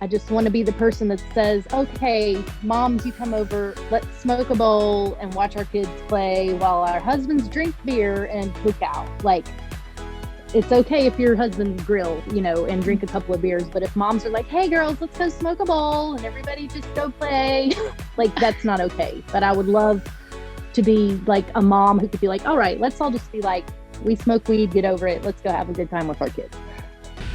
I just want to be the person that says, okay, moms, you come over, let's smoke a bowl and watch our kids play while our husbands drink beer and cook out. Like, it's okay if your husbands grill, and drink a couple of beers. But if moms are like, hey, girls, let's go smoke a bowl and everybody just go play, like, that's not okay. But I would love to be like a mom who could be like, all right, let's all just be like, we smoke weed, get over it. Let's go have a good time with our kids.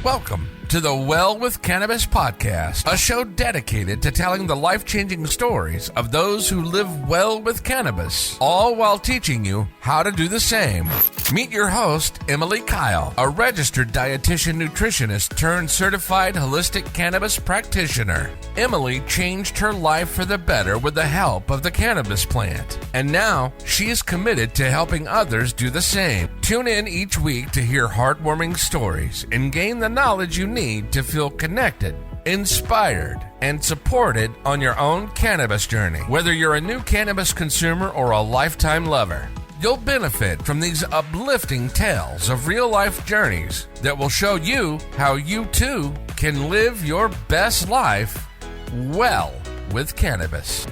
Welcome to the Well With Cannabis podcast, a show dedicated to telling the life-changing stories of those who live well with cannabis, all while teaching you how to do the same. Meet your host, Emily Kyle, a registered dietitian nutritionist turned certified holistic cannabis practitioner. Emily changed her life for the better with the help of the cannabis plant, and now she is committed to helping others do the same. Tune in each week to hear heartwarming stories and gain the knowledge you need to feel connected, inspired, and supported on your own cannabis journey. Whether you're a new cannabis consumer or a lifetime lover, you'll benefit from these uplifting tales of real-life journeys that will show you how you too can live your best life well with cannabis.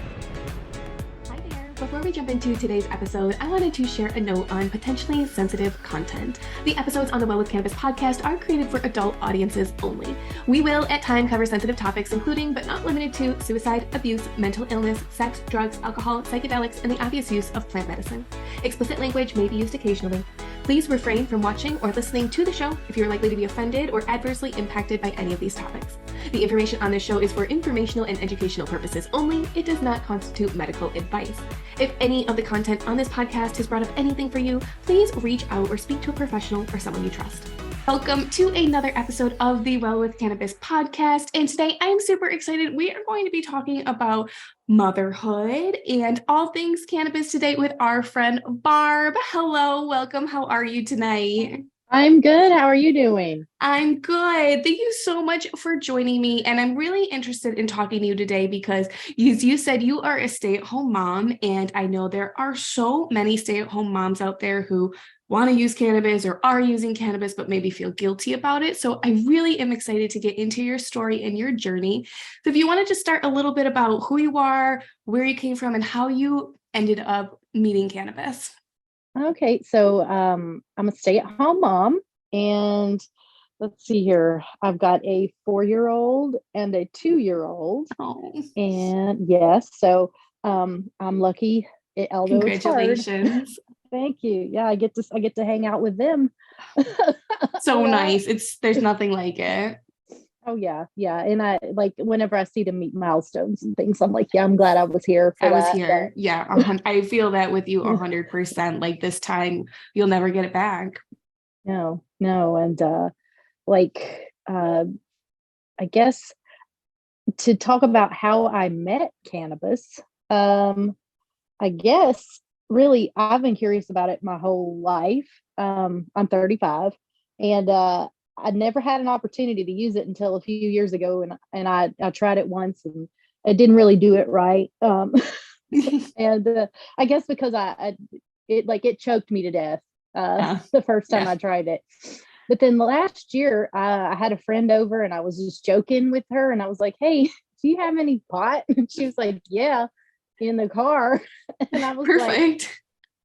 Before we jump into today's episode, I wanted to share a note on potentially sensitive content. The episodes on the Well With Cannabis podcast are created for adult audiences only. We will at times cover sensitive topics, including but not limited to suicide, abuse, mental illness, sex, drugs, alcohol, psychedelics, and the obvious use of plant medicine. Explicit language may be used occasionally. Please refrain from watching or listening to the show if you're likely to be offended or adversely impacted by any of these topics. The information on this show is for informational and educational purposes only. It does not constitute medical advice. If any of the content on this podcast has brought up anything for you, please reach out or speak to a professional or someone you trust. Welcome to another episode of the Well With Cannabis podcast. And today I'm super excited. We are going to be talking about motherhood and all things cannabis today with our friend Barb. Hello, welcome. How are you tonight? I'm good. How are you doing? I'm good. Thank you so much for joining me. And I'm really interested in talking to you today because you said you are a stay-at-home mom. And I know there are so many stay-at-home moms out there who want to use cannabis or are using cannabis, but maybe feel guilty about it. So I really am excited to get into your story and your journey. So if you want to just start a little bit about who you are, where you came from, and how you ended up meeting cannabis. Okay, so I'm a stay-at-home mom, and let's see here. I've got a 4-year-old and a 2-year-old. Oh. And yes, so I'm lucky. Although Congratulations. It's hard. Thank you. Yeah, I get to hang out with them. So nice. There's nothing like it. Oh yeah. And I like whenever I see them meet milestones and things, I'm like, yeah, I'm glad I was here. I was here. Yeah. I feel that with you 100%. Like this time you'll never get it back. No. And I guess to talk about how I met cannabis, I guess really I've been curious about it my whole life. I'm 35 and I never had an opportunity to use it until a few years ago. And I tried it once and I didn't really do it right. And I guess because it choked me to death the first time I tried it. But then last year I had a friend over and I was just joking with her and I was like, hey, do you have any pot? And she was like, yeah, in the car. And I was perfect.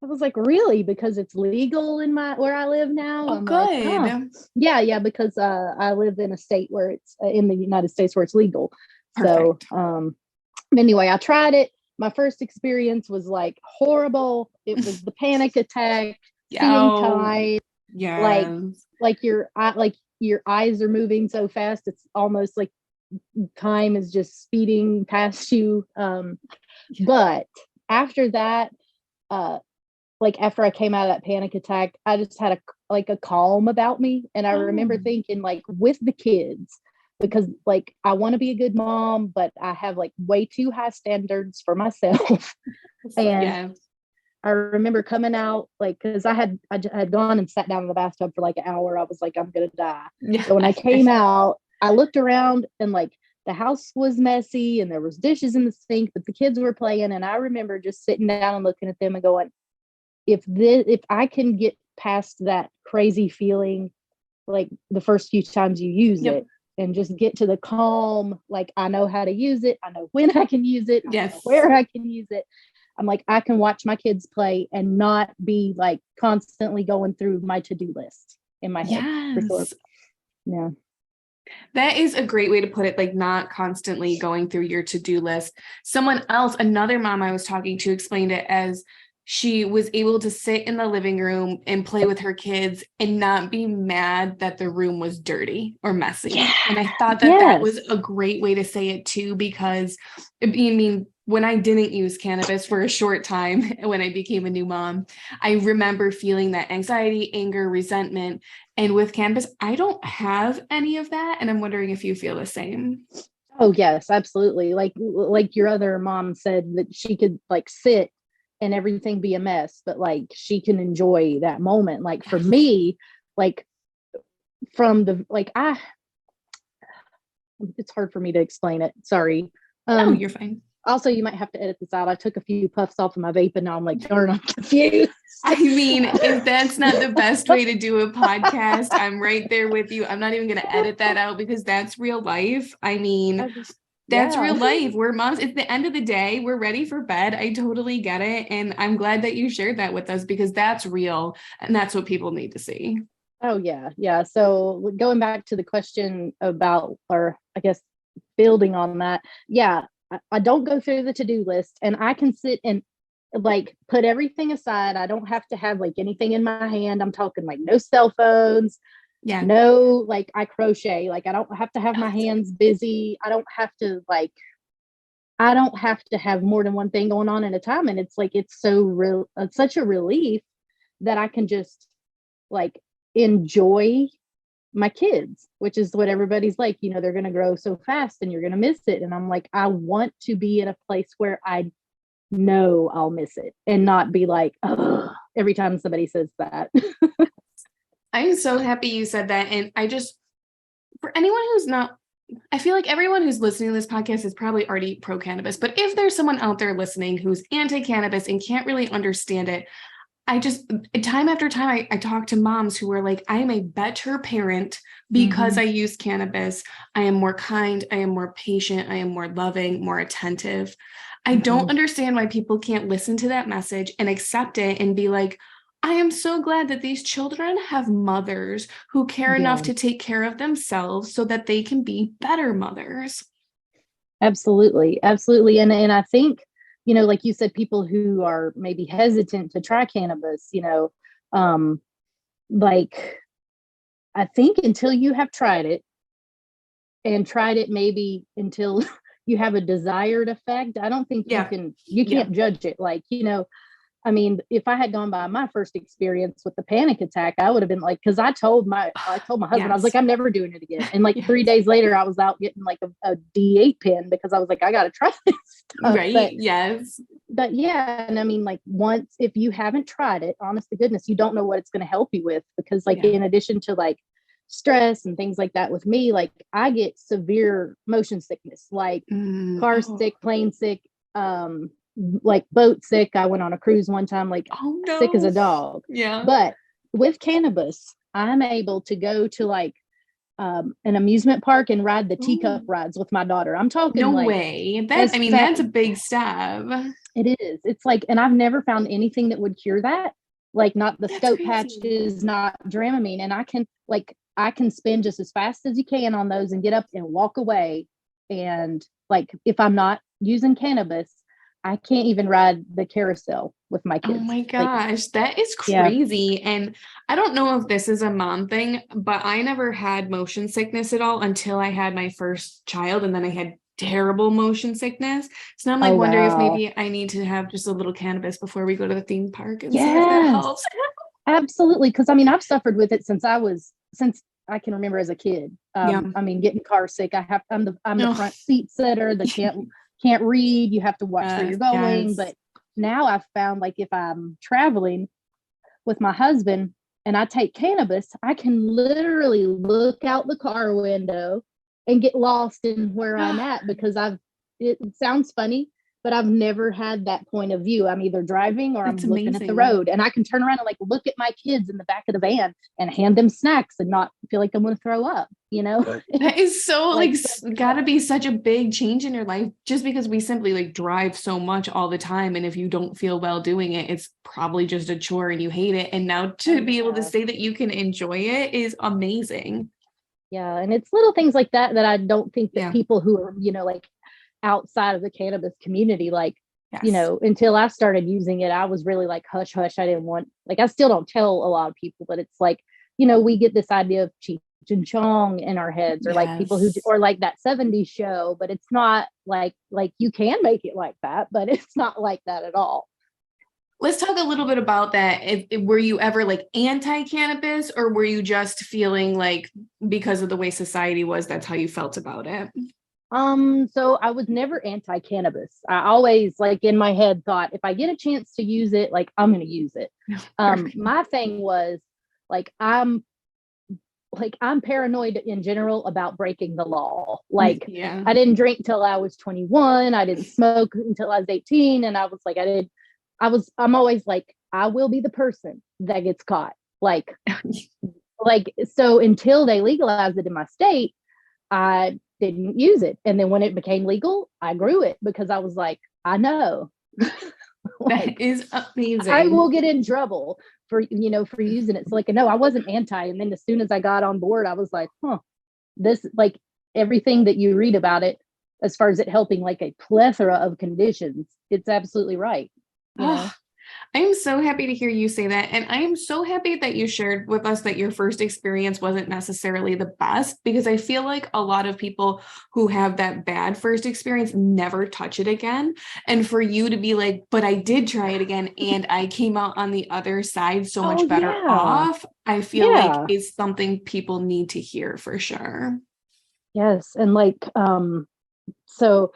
I was like, really? Because it's legal in where I live now. Oh, I'm good. Like, huh. Yeah, because I live in a state where it's in the United States where it's legal. Perfect. So anyway, I tried it. My first experience was like horrible. It was the panic attack, seeing time. Yeah. Like your eyes are moving so fast. It's almost like time is just speeding past you. But after that, after I came out of that panic attack, I just had a calm about me. And I remember thinking like with the kids, because like I want to be a good mom, but I have like way too high standards for myself. And I remember coming out like, cause I had gone and sat down in the bathtub for like an hour. I was like, I'm going to die. So when I came out, I looked around and like the house was messy and there was dishes in the sink, but the kids were playing. And I remember just sitting down and looking at them and going, if I can get past that crazy feeling, like the first few times you use it, and just get to the calm. Like, I know how to use it. I know when I can use it. I know Yes. where I can use it. I'm like, I can watch my kids play and not be like constantly going through my to-do list in my head. For sure. Yes. Yeah. That is a great way to put it, like not constantly going through your to-do list. Someone else, another mom I was talking to, explained it as she was able to sit in the living room and play with her kids and not be mad that the room was dirty or messy. Yeah. And I thought that that was a great way to say it too, because I mean, when I didn't use cannabis for a short time, when I became a new mom, I remember feeling that anxiety, anger, resentment. And with cannabis, I don't have any of that. And I'm wondering if you feel the same. Oh, yes, absolutely. Like your other mom said that she could like sit and everything be a mess, but like she can enjoy that moment. Like for me, like from the, like it's hard for me to explain it. Sorry. Oh, you're fine. Also, you might have to edit this out. I took a few puffs off of my vape and now I'm like, darn, I'm confused. I mean, if that's not the best way to do a podcast, I'm right there with you. I'm not even going to edit that out because that's real life. I mean, that's real life. We're moms. It's the end of the day. We're ready for bed. I totally get it. And I'm glad that you shared that with us because that's real. And that's what people need to see. Oh, yeah. Yeah. So going back to the question about, or I guess building on that. Yeah. I don't go through the to-do list and I can sit and like put everything aside. I don't have to have like anything in my hand. I'm talking like no cell phones. Yeah. No, like I crochet. Like I don't have to have my hands busy. I don't have to have more than one thing going on at a time. And it's like, it's so real. It's such a relief that I can just like enjoy my kids, which is what everybody's like, you know, they're going to grow so fast and you're going to miss it. And I'm like, I want to be in a place where I know I'll miss it and not be like, oh, every time somebody says that. I'm so happy you said that. And I just, for anyone who's not, I feel like everyone who's listening to this podcast is probably already pro cannabis, but if there's someone out there listening who's anti-cannabis and can't really understand it, I just, time after time, I talk to moms who are like, I am a better parent because I use cannabis. I am more kind. I am more patient. I am more loving, more attentive. I don't understand why people can't listen to that message and accept it and be like, I am so glad that these children have mothers who care enough to take care of themselves so that they can be better mothers. Absolutely. Absolutely. And I think, you know, like you said, people who are maybe hesitant to try cannabis, you know, like I think until you have tried it and tried it maybe until you have a desired effect, I don't think you can't judge it. Like, you know, I mean, if I had gone by my first experience with the panic attack, I would have been like, because I told my husband, I was like, I'm never doing it again. And like 3 days later, I was out getting like a D8 pin because I was like, I got to try this stuff. Right. But yeah. And I mean, like once, if you haven't tried it, honest to goodness, you don't know what it's going to help you with because like in addition to like stress and things like that with me, like I get severe motion sickness, like car sick, plane sick, like boat sick. I went on a cruise one time, like sick as a dog. Yeah. But with cannabis, I'm able to go to like an amusement park and ride the teacup rides with my daughter. I'm talking no like, way. That's a big step. It is. It's like, and I've never found anything that would cure that. Like not the scope patches, not Dramamine. And I can spin just as fast as you can on those and get up and walk away. And like, if I'm not using cannabis, I can't even ride the carousel with my kids. Oh my gosh, that is crazy. Yeah. And I don't know if this is a mom thing, but I never had motion sickness at all until I had my first child. And then I had terrible motion sickness. So now I'm like wondering if maybe I need to have just a little cannabis before we go to the theme park and see if that helps. Absolutely. Cause I mean, I've suffered with it since I can remember as a kid. I mean, getting car sick. I'm the front seat sitter that can't read. You have to watch where you're going. But now I've found like if I'm traveling with my husband and I take cannabis, I can literally look out the car window and get lost in where I'm at because it sounds funny, but I've never had that point of view. I'm either driving or That's I'm looking at the amazing. road, and I can turn around and like look at my kids in the back of the van and hand them snacks and not feel like I'm going to throw up, you know? That is so Like, gotta be such a big change in your life, just because we simply like drive so much all the time. And if you don't feel well doing it, it's probably just a chore and you hate it. And now to be able to say that you can enjoy it is amazing. Yeah. And it's little things like that that I don't think that Yeah. people who are, you know, like outside of the cannabis community, like, Yes. you know, until I started using it, I was really like hush hush. I didn't want, like, I still don't tell a lot of people, but it's like, you know, we get this idea of Cheech and Chong in our heads, or like people who, or like that 70s show, but it's not like you can make it like that, but it's not like that at all. Let's talk a little bit about that. Were you ever like anti-cannabis, or were you just feeling like because of the way society was, that's how you felt about it? So I was never anti-cannabis. I always, like, in my head thought, if I get a chance to use it, like, I'm going to use it. My thing was like, I'm paranoid in general about breaking the law. Like, yeah. I didn't drink till I was 21. I didn't smoke until I was 18. And I was like, I'm always like, I will be the person that gets caught. Like, so until they legalized it in my state, I didn't use it. And then when it became legal, I grew it because I was like, I know. That is amazing. I will get in trouble for using it. So like, no, I wasn't anti. And then as soon as I got on board, I was like, this, like, everything that you read about it, as far as it helping like a plethora of conditions, it's absolutely right. I'm so happy to hear you say that. And I am so happy that you shared with us that your first experience wasn't necessarily the best, because I feel like a lot of people who have that bad first experience never touch it again. And for you to be like, but I did try it again and I came out on the other side so much better off, I feel like is something people need to hear for sure. Yes. And like, so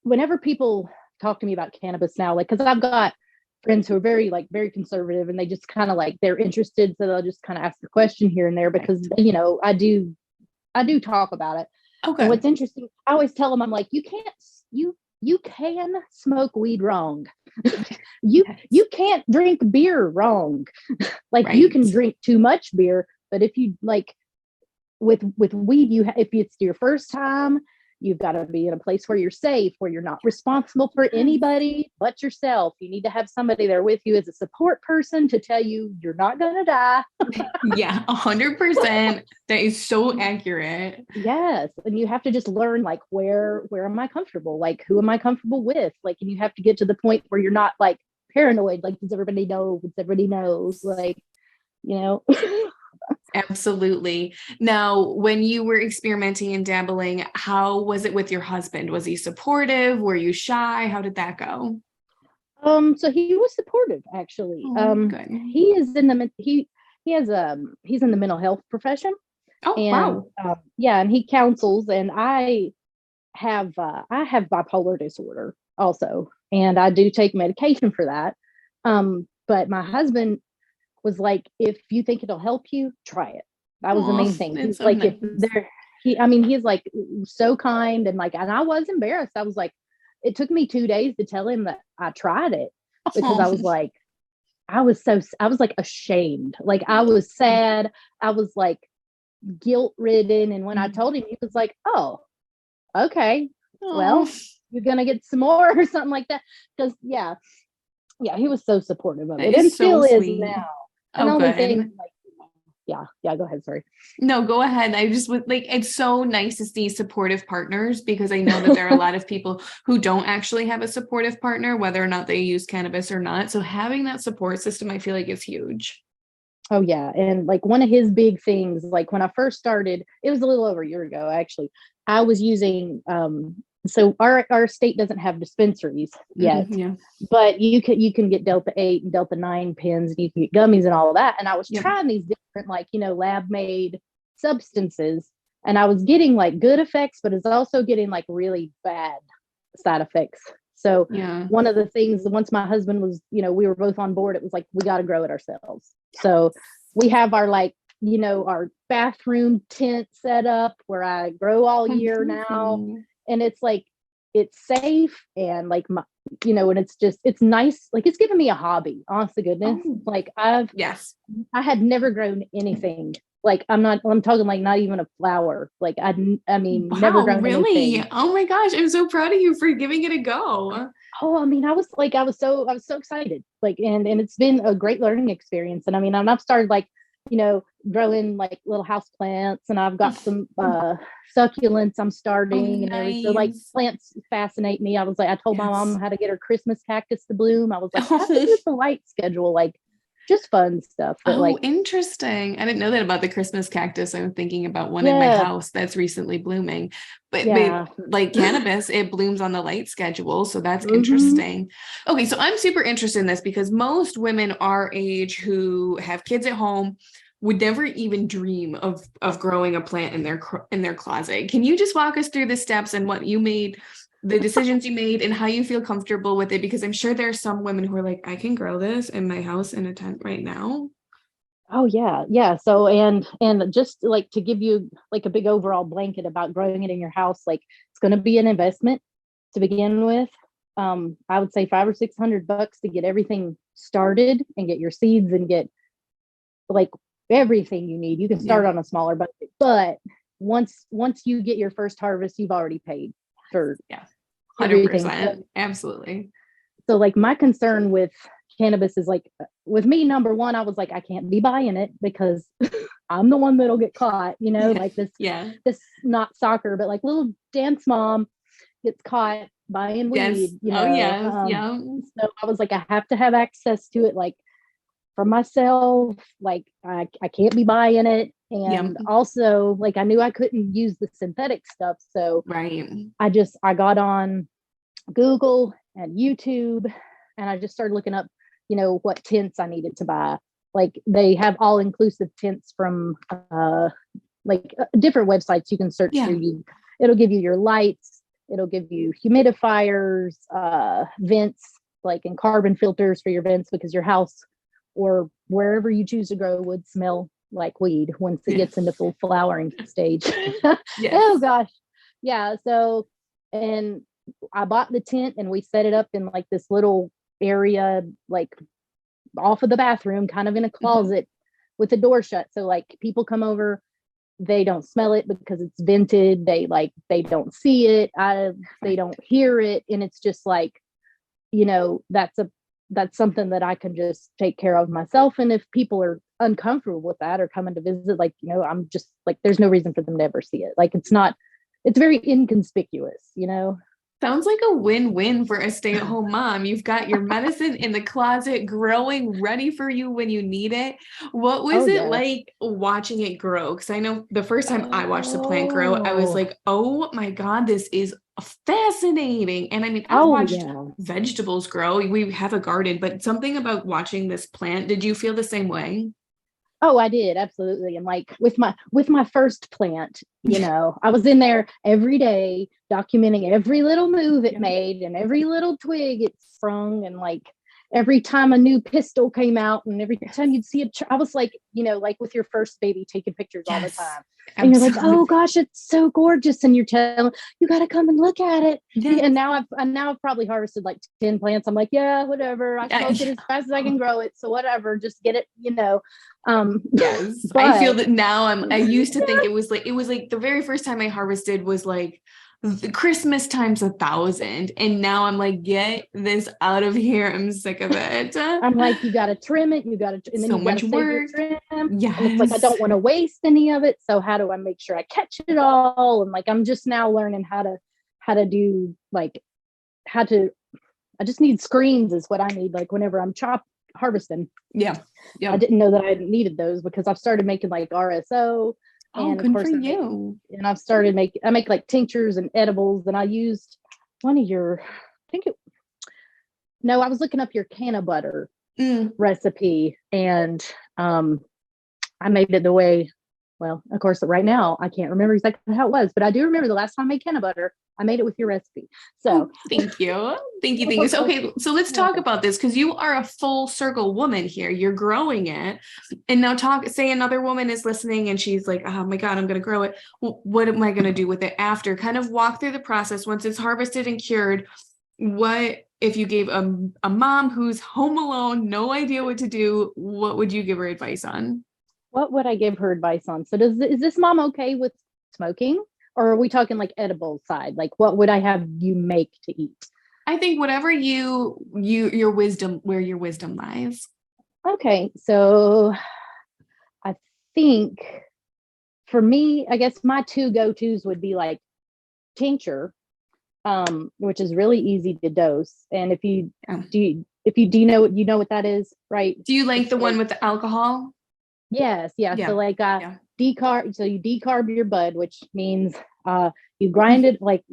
whenever people talk to me about cannabis now, like, because I've got friends who are very conservative, and they just kind of like, they're interested, so they'll just kind of ask a question here and there, because you know, I do talk about it. Okay. And what's interesting, I always tell them, I'm like, you can smoke weed wrong. you can't drink beer wrong. Like, you can drink too much beer, but if you like with weed, if it's your first time, you've got to be in a place where you're safe, where you're not responsible for anybody but yourself. You need to have somebody there with you as a support person to tell you you're not going to die. Yeah, 100%. That is so accurate. Yes. And you have to just learn, like, where am I comfortable? Like, who am I comfortable with? Like, and you have to get to the point where you're not like paranoid. Like, does everybody know? Everybody knows, like, you know. Absolutely. Now, when you were experimenting and dabbling, how was it with your husband? Was he supportive? Were you shy? How did that go? So he was supportive, actually. Good. He is in the he's in the mental health profession. Oh, and, wow. Yeah, and he counsels, and I have bipolar disorder also, and I do take medication for that. But my husband was like, if you think it'll help you, try it. That was the main thing. He's so like, nice. He's like so kind, and like, and I was embarrassed. I was like, it took me 2 days to tell him that I tried it, because I was like, I was like ashamed. Like, I was sad. I was like guilt ridden. And when I told him, he was like, oh, okay, well, you're going to get some more or something like that. Because yeah, he was so supportive of it, and still is now. And the only thing, like, yeah, go ahead. Sorry. No, go ahead. I just would like, it's so nice to see supportive partners, because I know that there are a lot of people who don't actually have a supportive partner, whether or not they use cannabis or not. So having that support system, I feel like is huge. Oh yeah. And like, one of his big things, like when I first started, it was a little over a year ago, actually, I was using, so our state doesn't have dispensaries yet, but you can get Delta 8 and Delta 9 pens, and you can get gummies and all of that. And I was trying these different, like, you know, lab made substances, and I was getting like good effects, but it's also getting like really bad side effects. So one of the things, once my husband was, you know, we were both on board, it was like, we got to grow it ourselves. So we have our, like, you know, our bathroom tent set up where I grow all year now. And it's like, it's safe and like my, and it's nice. Like it's given me a hobby, honest to goodness. Oh, Like yes. I had never grown anything. Like I'm talking like not even a flower. Like I mean, never Wow, grown really? anything. Oh my gosh, I'm so proud of you for giving it a go. Oh, I mean, I was so excited. Like, and it's been a great learning experience. And I mean, and I've started like, growing like little house plants, and I've got some succulents I'm Oh, starting and everything. So like nice. plants fascinate me. I was like, I told my Yes. mom how to get her Christmas cactus to bloom. I was like, how to get the light schedule, like just fun stuff. But Oh, like, interesting. I didn't know that about the Christmas cactus. I'm thinking about one in my yeah, house that's recently blooming. But yeah. like cannabis, it blooms on the light schedule. So that's Hmm. interesting. Okay, so I'm super interested in this because most women our age who have kids at home would never even dream of growing a plant in their closet. Can you just walk us through the steps and what you made, the decisions you made, and how you feel comfortable with it? Because I'm sure there are some women who are like, I can grow this in my house in a tent right now. Oh yeah, yeah. So and just like to give you like a big overall blanket about growing it in your house, like it's going to be an investment to begin with. I would say $500 or $600 to get everything started and get your seeds and get like everything you need. You can Yeah. start on a smaller budget, but once you get your first harvest, you've already paid for Yeah. everything. 100%. Absolutely. So like my concern with cannabis is like with me, number one, I was like, I can't be buying it because I'm the one that'll get caught, Yeah. like Yeah. this not soccer, but like little dance mom gets caught buying Yes. weed, Oh, yes. Yeah. so I was like, I have to have access to it like for myself. Like I can't be buying it. Yeah. And also like I knew I couldn't use the synthetic stuff. So Right. I got on Google and YouTube, and I just started looking up, what tents I needed to buy. Like they have all inclusive tents from different websites you can search Yeah. through. It'll give you your lights, it'll give you humidifiers, vents, like and carbon filters for your vents because your house or wherever you choose to grow would smell like weed once it Yeah. gets into full flowering stage. Yes. Oh gosh. Yeah. So, and I bought the tent and we set it up in like this little area, like off of the bathroom, kind of in a Mhm. closet with the door shut. So like people come over, they don't smell it because it's vented. They don't see it. They don't hear it. And it's just like, that's something that I can just take care of myself. And if people are uncomfortable with that or coming to visit, like, I'm just like, there's no reason for them to ever see it. Like it's very inconspicuous. Sounds like a win-win for a stay-at-home mom. You've got your medicine in the closet growing, ready for you when you need it. What was Oh it yeah. like watching it grow? Because I know the first time I watched the plant grow, I was Oh, like, oh my God, this is fascinating. And I mean, I've oh watched yeah. vegetables grow. We have a garden, but something about watching this plant, did you feel the same way? Oh, I did, absolutely. And like with my first plant, I was in there every day documenting every little move it Yeah. made and every little twig it sprung, and like every time a new pistil came out and every time you'd see I was like, like with your first baby taking pictures all the Yes, time. And you're like, oh absolutely. gosh, it's so gorgeous. And you're telling you got to come and look at it. Yes. And now I've probably harvested like 10 plants. I'm like, yeah, whatever. I Yeah. smoke it as fast as I can grow it. So whatever, just get it. Yes, I feel But that now. I used to think it was like the very first time I harvested was like the Christmas times 1,000. And now I'm like, get this out of here. I'm sick of it. I'm like, you got to trim it, and then So you got to much save your work. trim. And it's like, I Yes. don't want to waste any of it. So how do I make sure I catch it all? And like, I'm just now learning how to do like, how to, I just need screens is what I need. Like whenever I'm harvesting, Yeah. I Yep. didn't know that I needed those because I've started making like RSO. Oh, And of good for course you. and I've started I make like tinctures and edibles, and I used one of your, I think it, no, I was looking up your canna butter Mm, recipe, and I made it the way well, of course, right now I can't remember exactly how it was, but I do remember the last time I made canna butter, I made it with your recipe. So thank you. Thank you. So, okay, so let's talk about this, because you are a full circle woman here. You're growing it. And now say another woman is listening and she's like, oh my God, I'm going to grow it. Well, what am I going to do with it after? Kind of walk through the process once it's harvested and cured. What if you gave a mom who's home alone, no idea what to do, what would you give her advice on? what would I give her advice on? So is this mom okay with smoking? Or are we talking like edible side? Like what would I have you make to eat? I think whatever your wisdom, where your wisdom lies. Okay, so I think for me, I guess my two go-tos would be like tincture, which is really easy to dose. And if you do you know what that is, right? Do you like the one with the alcohol? Yes, yeah. Yeah. So like decarb, so you decarb your bud, which means you grind it like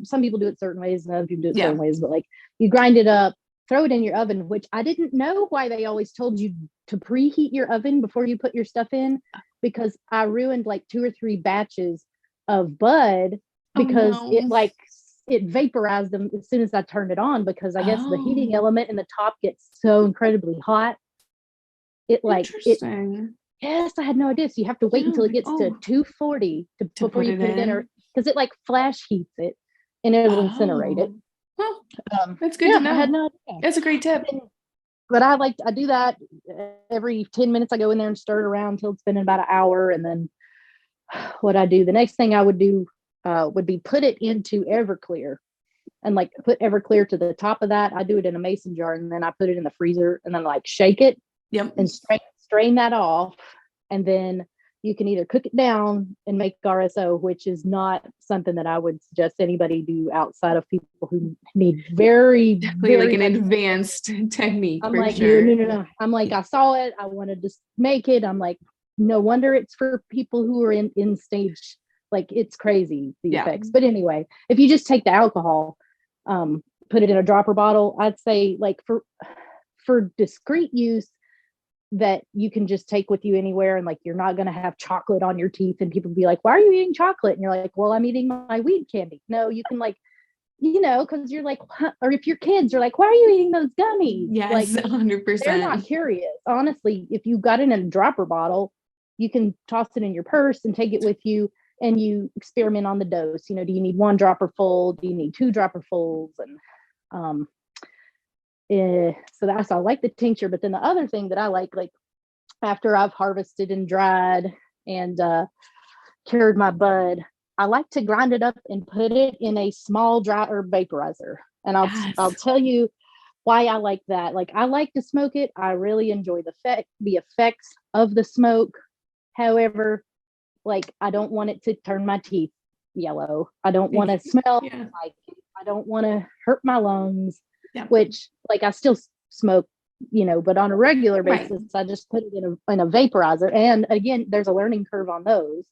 some people do it certain ways and other people do it certain ways, but like you grind it up, throw it in your oven, which I didn't know why they always told you to preheat your oven before you put your stuff in, because I ruined like 2 or 3 batches of bud because it vaporized them as soon as I turned it on, because I guess the heating element in the top gets so incredibly hot. Yes, I had no idea. So you have to wait until it gets to 240 before you put it in, or because it like flash heats it and it'll incinerate it. Well, that's good to know. I had no idea. That's a great tip. But I do that every 10 minutes. I go in there and stir it around until it's been about an hour. And then what I do, the next thing I would do would be put it into Everclear and like put Everclear to the top of that. I do it in a mason jar and then I put it in the freezer and then like shake it. Yep. And strain that off, and then you can either cook it down and make RSO, which is not something that I would suggest anybody do outside of people who need very like an advanced technique. I'm like, no. I'm like, I saw it, I wanted to make it. I'm like, no wonder it's for people who are in stage, like it's crazy the effects. But anyway, if you just take the alcohol, put it in a dropper bottle, I'd say like for discreet use that you can just take with you anywhere, and like you're not going to have chocolate on your teeth and people be like, why are you eating chocolate? And you're like, well, I'm eating my weed candy. No, you can like, because you're like, or if your kids are like, why are you eating those gummies? Yes, like 100%. They're not curious. Honestly, if you got it in a dropper bottle, you can toss it in your purse and take it with you, and you experiment on the dose. Do you need 1 dropper full? Do you need 2 dropper fulls? And so I like the tincture. But then the other thing that I like after I've harvested and dried and cured my bud, I like to grind it up and put it in a small dry herb vaporizer. And I'll tell you why I like that. Like I like to smoke it. I really enjoy the effects of the smoke. However, like I don't want it to turn my teeth yellow. I don't want to smell like it. I don't want to hurt my lungs. Yeah. Which like I still smoke, but on a regular basis, I just put it in a vaporizer. And again, there's a learning curve on those,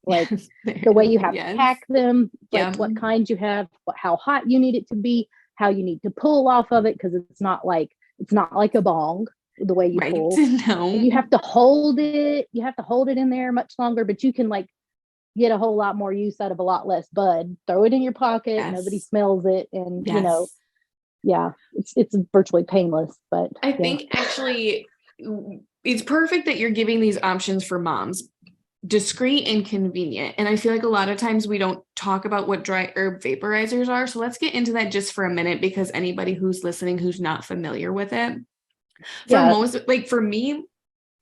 like the way you have to pack them, like what kinds you have, how hot you need it to be, how you need to pull off of it, because it's not like a bong the way you pull. No. You have to hold it. You have to hold it in there much longer, but you can like get a whole lot more use out of a lot less bud. Throw it in your pocket. Nobody smells it, and it's virtually painless. But I think actually it's perfect that you're giving these options for moms, discreet and convenient. And I feel like a lot of times we don't talk about what dry herb vaporizers are. So let's get into that just for a minute, because anybody who's listening who's not familiar with it, for me,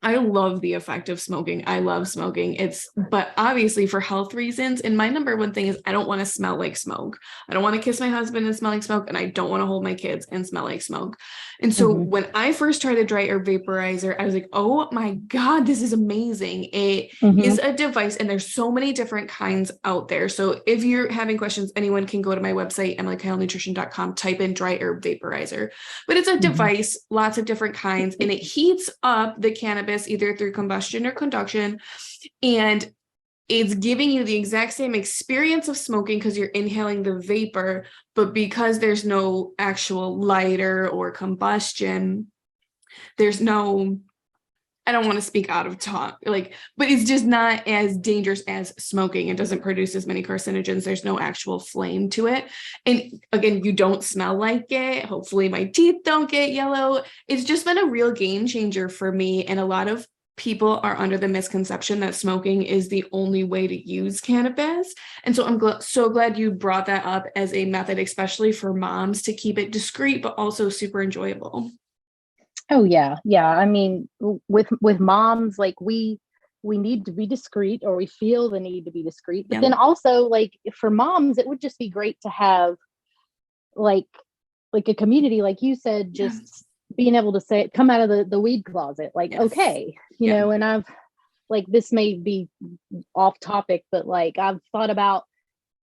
I love the effect of smoking. I love smoking. But obviously for health reasons. And my number one thing is I don't want to smell like smoke. I don't want to kiss my husband and smell like smoke. And I don't want to hold my kids and smell like smoke. And so when I first tried a dry herb vaporizer, I was like, oh my God, this is amazing. It is a device, and there's so many different kinds out there. So if you're having questions, anyone can go to my website, emilykylenutrition.com, type in dry herb vaporizer. But it's a device, lots of different kinds, and it heats up the cannabis either through combustion or conduction, and it's giving you the exact same experience of smoking because you're inhaling the vapor, but because there's no actual lighter or combustion, there's no I don't want to speak out of talk, like, but it's just not as dangerous as smoking. It doesn't produce as many carcinogens. There's no actual flame to it. And again, you don't smell like it. Hopefully my teeth don't get yellow. It's just been a real game changer for me. And a lot of people are under the misconception that smoking is the only way to use cannabis. And so I'm so glad you brought that up as a method, especially for moms, to keep it discreet, but also super enjoyable. Oh yeah. Yeah. I mean, with moms, like we need to be discreet, or we feel the need to be discreet. But then also, like, for moms, it would just be great to have like a community, like you said, just being able to say, come out of the weed closet, like, okay, you know. And I've, like, this may be off topic, but like I've thought about,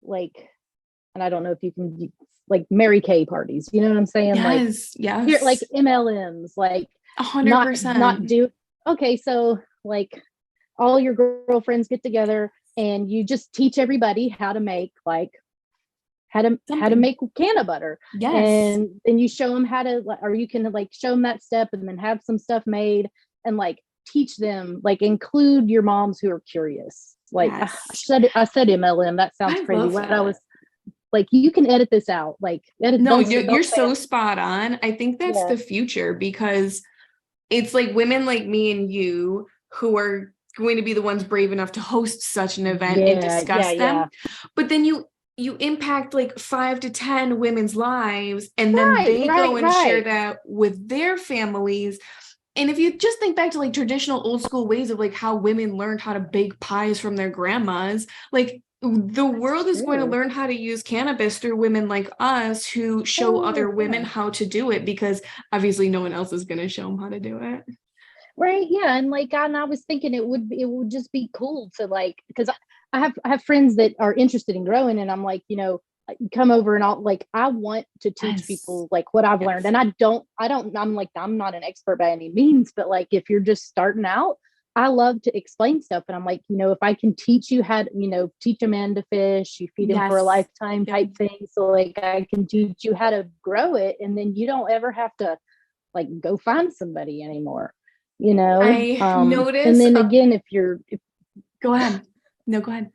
like, and I don't know if you can, like, Mary Kay parties, you know what I'm saying? Here, like MLMs, like 100%. not do, okay, so like all your girlfriends get together and you just teach everybody how to make, like, how to make canna butter. And then you show them how to, or you can like show them that step and then have some stuff made and like teach them, like include your moms who are curious. Like, I said MLM, that sounds crazy. What I was like, you can edit this out, like edit. No, you're so spot on. I think that's the future, because it's like women like me and you who are going to be the ones brave enough to host such an event and discuss them. But then you impact like 5 to 10 women's lives, and then they go and share that with their families. And if you just think back to like traditional old school ways of like how women learned how to bake pies from their grandmas, like the world is going to learn how to use cannabis through women like us who show other women how to do it, because obviously no one else is going to show them how to do it. Right. Yeah. And like, and I was thinking it would just be cool to, like, because I have friends that are interested in growing, and I'm like, you know, come over and I'll, like, I want to teach people like what I've learned. And I'm like, I'm not an expert by any means, but like, if you're just starting out, I love to explain stuff. And I'm like, you know, if I can teach you how to, you know, teach a man to fish, you feed him for a lifetime type thing. So like, I can teach you how to grow it. And then you don't ever have to like go find somebody anymore, you know? I noticed. And then again, go ahead. No, go ahead.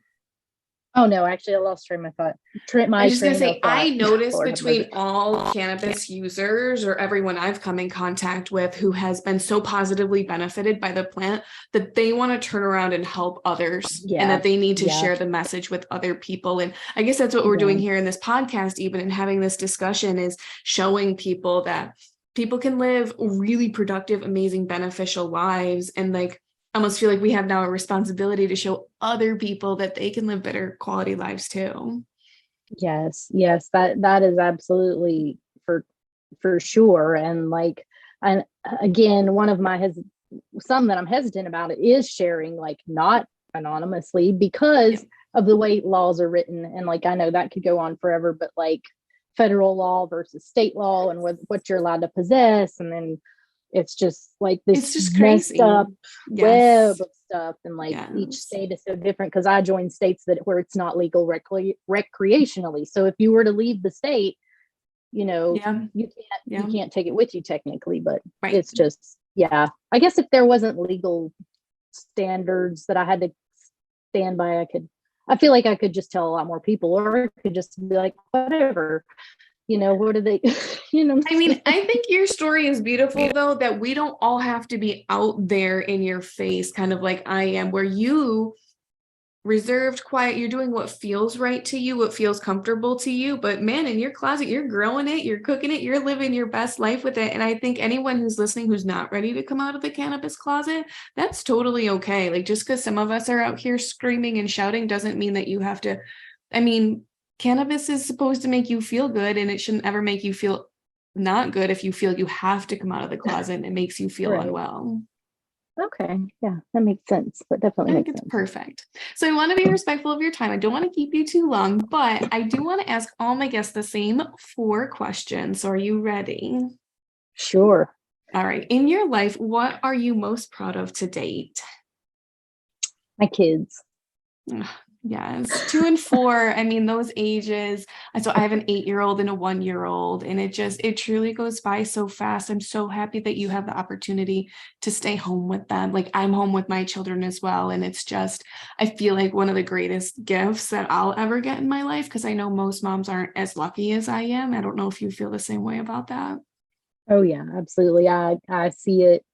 Oh no, actually I lost train of thought. I was just going to say, I noticed between all cannabis users, or everyone I've come in contact with who has been so positively benefited by the plant, that they want to turn around and help others, and that they need to share the message with other people. And I guess that's what we're doing here in this podcast, even, and having this discussion, is showing people that people can live really productive, amazing, beneficial lives. And like, I almost feel like we have now a responsibility to show other people that they can live better quality lives too. Yes, that is absolutely for sure. And like, and again, one of my something that I'm hesitant about it is sharing, like, not anonymously, because of the way laws are written. And like, I know that could go on forever, but like federal law versus state law, and what you're allowed to possess, and then it's just like this just messed up web of stuff. And like each state is so different, because I joined states where it's not legal recreationally. So if you were to leave the state, you know, you can't take it with you technically, but it's just, I guess if there wasn't legal standards that I had to stand by, I feel like I could just tell a lot more people, or I could just be like, whatever. You know, what are they, you know? I mean, I think your story is beautiful, though, that we don't all have to be out there in your face, kind of like I am, where you reserved, quiet, you're doing what feels right to you, what feels comfortable to you. But man, in your closet, you're growing it, you're cooking it, you're living your best life with it. And I think anyone who's listening who's not ready to come out of the cannabis closet, that's totally okay. Like, just because some of us are out here screaming and shouting doesn't mean that you have to. I mean, cannabis is supposed to make you feel good, and it shouldn't ever make you feel not good if you feel you have to come out of the closet and it makes you feel unwell. Okay. Yeah, that makes sense. But definitely makes sense. Perfect. So I want to be respectful of your time. I don't want to keep you too long, but I do want to ask all my guests the same 4 questions. So are you ready? Sure. All right. In your life, what are you most proud of to date? My kids. Yes, 2 and 4. I mean, those ages. So I have an 8-year-old and a 1-year-old, and it truly goes by so fast. I'm so happy that you have the opportunity to stay home with them. Like I'm home with my children as well. And it's just, I feel like one of the greatest gifts that I'll ever get in my life, because I know most moms aren't as lucky as I am. I don't know if you feel the same way about that. Oh yeah, absolutely. I see it.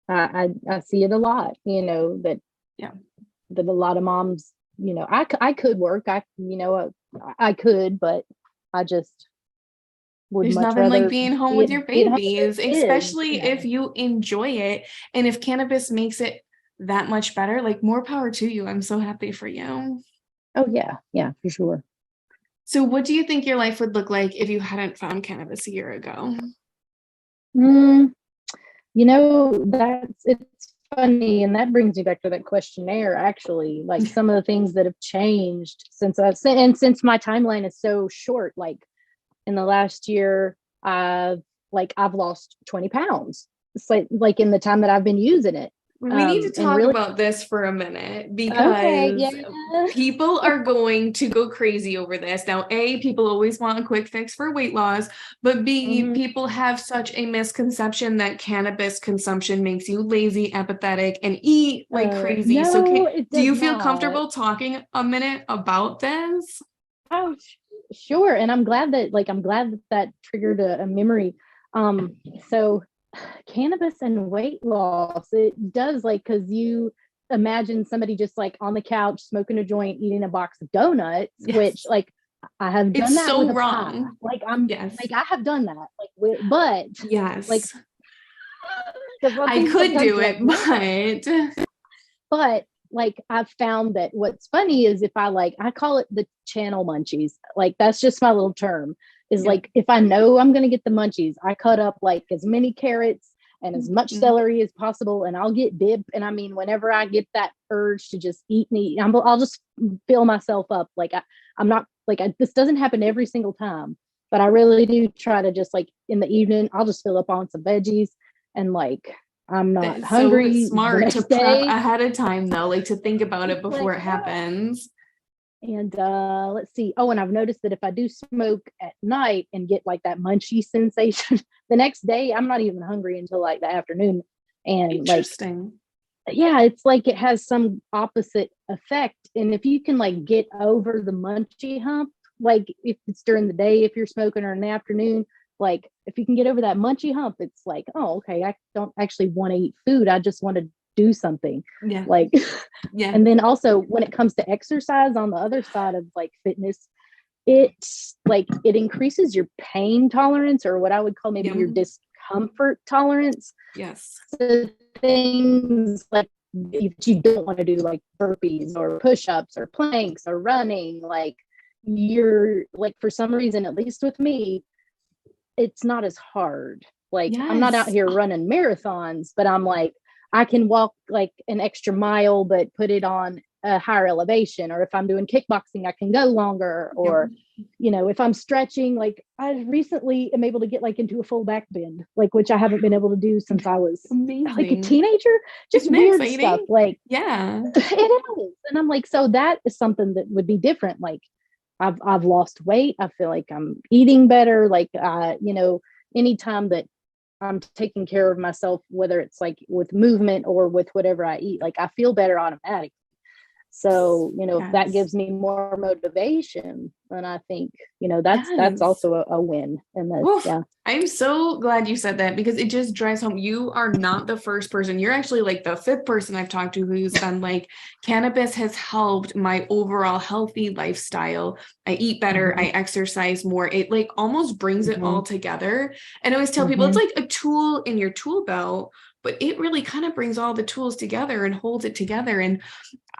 I see it a lot, Yeah. that a lot of moms, I could work. I could, but I just would There's much nothing like rather being home with be your at home with babies, kids. especially Yeah. if you enjoy it. And if cannabis makes it that much better, like more power to you. I'm so happy for you. Oh yeah, yeah, for sure. So what do you think your life would look like if you hadn't found cannabis a year ago? Mm, it's funny, and that brings me back to that questionnaire. Actually, like some of the things that have changed since my timeline is so short. Like in the last year, I've lost 20 pounds. It's like in the time that I've been using it. We need to And talk really, about this for a minute okay, because yeah. people are going to go crazy over this. Now, A, people always want a quick fix for weight loss, but B, Mhm. people have such a misconception that cannabis consumption makes you lazy, apathetic, and eat like crazy. So No, it do does you feel not. comfortable talking a minute about this? Oh, sure. And I'm glad that triggered a memory. So cannabis and weight loss, it does, like, because you imagine somebody just like on the couch smoking a joint, eating a box of donuts, which Yes. like I have done It's that with so a pie. wrong. Like Yes. I have done that. But like, Yes. because one I thing that could comes do to it, like me, but but like I've found that what's funny is if I call it the channel munchies. Like that's just my little term. Is yeah. like if I know I'm gonna get the munchies, I cut up like as many carrots and as much Mhm. celery as possible, and I'll get dip. And I mean, whenever I get that urge to just eat and eat, I'll just fill myself up. Like I'm not like this doesn't happen every single time, but I really do try to just like in the evening, I'll just fill up on some veggies and like I'm That not is so hungry the smart to next prep day. ahead of time, though, like to think about it before Like, it yeah. happens. And let's see. Oh, and I've noticed that if I do smoke at night and get like that munchy sensation, the next day I'm not even hungry until like the afternoon. And like, Interesting. yeah, it's like it has some opposite effect. And if you can like get over the munchy hump, like if it's during the day, if you're smoking, or in the afternoon, like if you can get over that munchy hump, it's like, oh, okay, I don't actually want to eat food. I just want to do something. Yeah. Like, Yeah. and then also when it comes to exercise on the other side of like fitness, it's like it increases your pain tolerance, or what I would call maybe Yeah. your discomfort tolerance. Yes. So things like if you don't want to do like burpees or push-ups or planks or running, like you're like, for some reason, at least with me, it's not as hard. Like I'm not out Yes. here running marathons, but I'm like, I can walk like an extra mile, but put it on a higher elevation. Or if I'm doing kickboxing, I can go longer. Yep. Or, if I'm stretching, like I recently am able to get like into a full back bend, like, which I haven't been able to do since I was like a Amazing. teenager. Just Isn't that weird exciting? stuff. Like, Yeah. it is. And I'm like, so that is something that would be different. Like I've lost weight. I feel like I'm eating better. Like, anytime that I'm taking care of myself, whether it's like with movement or with whatever I eat, like I feel better automatically. So, if that Yes. gives me more motivation, then I think, that's Yes. also a win. And that, Oof. yeah. I'm so glad you said that because it just drives home. You are not the first person. You're actually like the fifth person I've talked to who's been like, cannabis has helped my overall healthy lifestyle. I eat better. I exercise more. It like almost brings it all together. And I always tell people it's like a tool in your tool belt, but it really kind of brings all the tools together and holds it together. And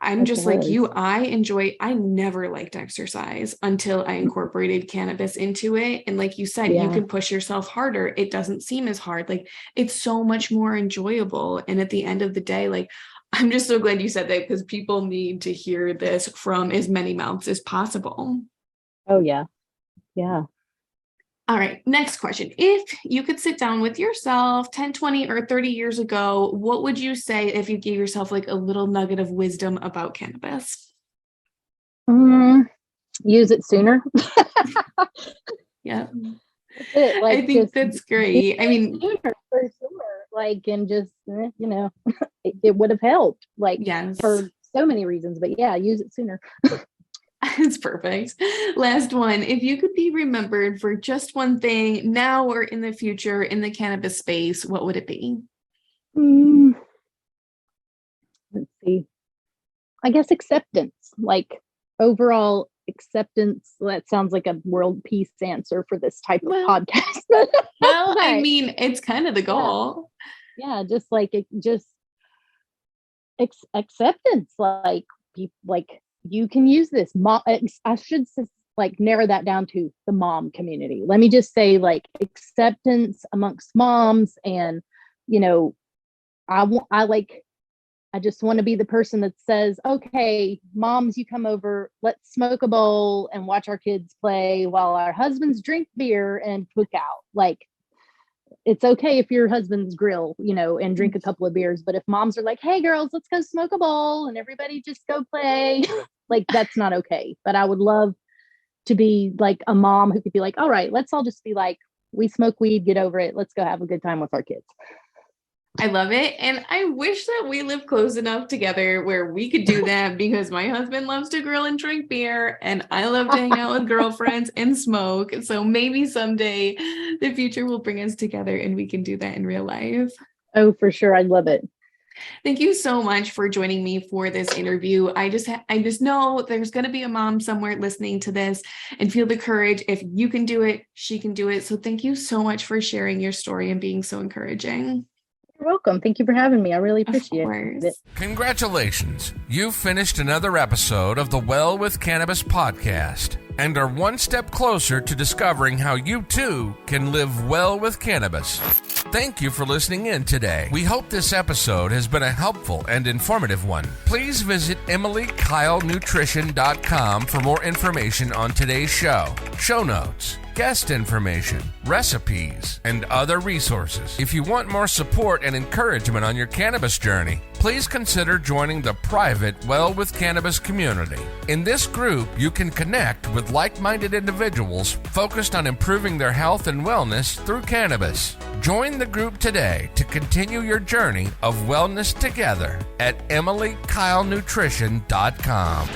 I'm It just like does. you. I never liked exercise until I incorporated cannabis into it. And like you said, you Yeah. can push yourself harder. It doesn't seem as hard. Like it's so much more enjoyable. And at the end of the day, like I'm just so glad you said that because people need to hear this from as many mouths as possible. Oh, yeah. Yeah. All right, next question. If you could sit down with yourself 10, 20, or 30 years ago, what would you say if you gave yourself like a little nugget of wisdom about cannabis? Use it sooner. Yeah. Like, I think that's great. I mean, sooner, for sure. Like, and just, it would have helped, like, yes. for so many reasons, but yeah, use it sooner. It's perfect. Last one. If you could be remembered for just one thing now or in the future in the cannabis space, what would it be? Let's see. I guess acceptance, like overall acceptance. That sounds like a world peace answer for this type of podcast. Well, I mean, it's kind of the goal. Yeah, just like acceptance. Like, people, like, you can use this. I should like narrow that down to the mom community. Let me just say, like, acceptance amongst moms, and I just want to be the person that says, okay, moms, you come over, let's smoke a bowl and watch our kids play while our husbands drink beer and cook out. Like, it's okay if your husbands grill, and drink a couple of beers. But if moms are like, hey, girls, let's go smoke a bowl and everybody just go play, like, that's not okay. But I would love to be like a mom who could be like, all right, let's all just be like, we smoke weed, get over it. Let's go have a good time with our kids. I love it. And I wish that we lived close enough together where we could do that, because my husband loves to grill and drink beer and I love to hang out with girlfriends and smoke. So maybe someday the future will bring us together and we can do that in real life. Oh, for sure. I love it. Thank you so much for joining me for this interview. I just know there's going to be a mom somewhere listening to this and feel the courage. If you can do it, she can do it. So thank you so much for sharing your story and being so encouraging. You're welcome. Thank you for having me. I really appreciate it. Congratulations. You've finished another episode of the Well With Cannabis podcast and are one step closer to discovering how you too can live well with cannabis. Thank you for listening in today. We hope this episode has been a helpful and informative one. Please visit emilykylenutrition.com for more information on today's show notes, guest information, recipes, and other resources. If you want more support and encouragement on your cannabis journey, please consider joining the private Well With Cannabis community. In this group, you can connect with like-minded individuals focused on improving their health and wellness through cannabis. Join the group today to continue your journey of wellness together at emilykylenutrition.com.